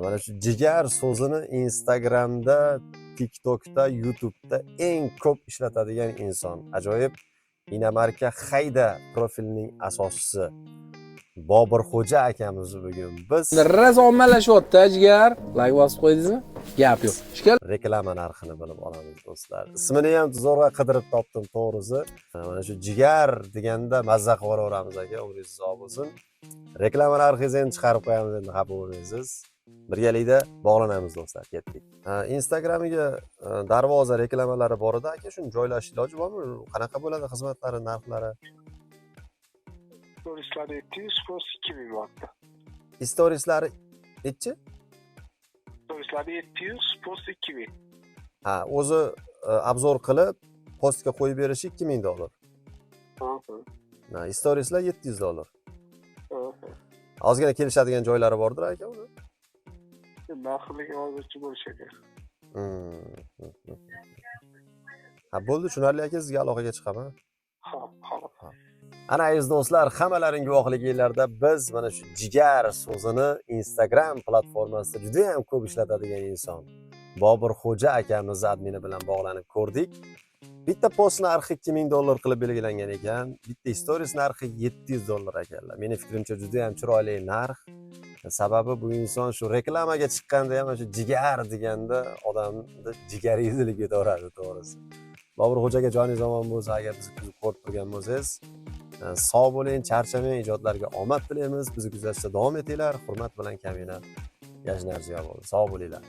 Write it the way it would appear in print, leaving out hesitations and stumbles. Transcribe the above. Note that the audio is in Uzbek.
Mana shu jigar so'zini Instagramda, TikTokda, YouTube'da eng ko'p ishlatadigan inson. Ajoyib Inamarka Hayda profilining asoschisi Bobirxo'ja akamiz bugun biz Raz ommalashyapti jigar. Like bosib qo'ydingizmi? Gap yo'q. Ishkal. reklama narxini bilib olamiz do'stlar. Ismini ham zo'rg'a qidirib topdim to'g'risi. Mana shu jigar deganda mazza qilib olaveramiz aka, umringiz uzoq bo'lsin. Reklama narxingizni ham chiqarib qo'yamiz, endi xafa bo'lmaysiz. Birgalikda bog'lanamiz do'stlar, ketdik. Instagramiga darvoza reklamalari bor edi aka, shuni joylash iloji bormi? Qanaqa bo'ladi xizmatlari, narxlari? Storieslar 700, post 2000 bo'lyapti. Storieslari nechi? Storieslar 700, post 2000. Ha, o'zi obzor qilib postga qo'yib berishi $2000. Ha, storieslar $700. Ozgina kelishadigan joylari bordir aka uni. Narxligi hozircha bo'lishadi. Ha, bo'ldi, tushunarli aka, sizga aloqaga chiqaman. Xo'p. Ana aziz do'stlar, hammalaring guvohliginglarda biz mana shu jigar so'zini Instagram platformasida juda ham ko'p ishlatadigan inson Bobirxo'ja akamiz admini bilan bog'lanib ko'rdik. Bitta post narxi $2000 qilib belgilangan ekan, bitta stories narxi $700 ekanlar. Meni fikrimcha juda ham chiroyli narx. Sababi bu inson shu reklamaga chiqqanda ham shu jigar deganda odamni jigari ezilib ketaveradi to'g'risi. Bobirxo'jaga joningiz omon bo'lsa, agar bizni ko'rib turgan bo'lsangiz, sog' bo'ling, charchamang, ijodlarga omad tilaymiz. Bizni kuzatishda davom etinglar. Hurmat bilan Kamina Yajnarziyo bo'ldi. Sog' bo'linglar.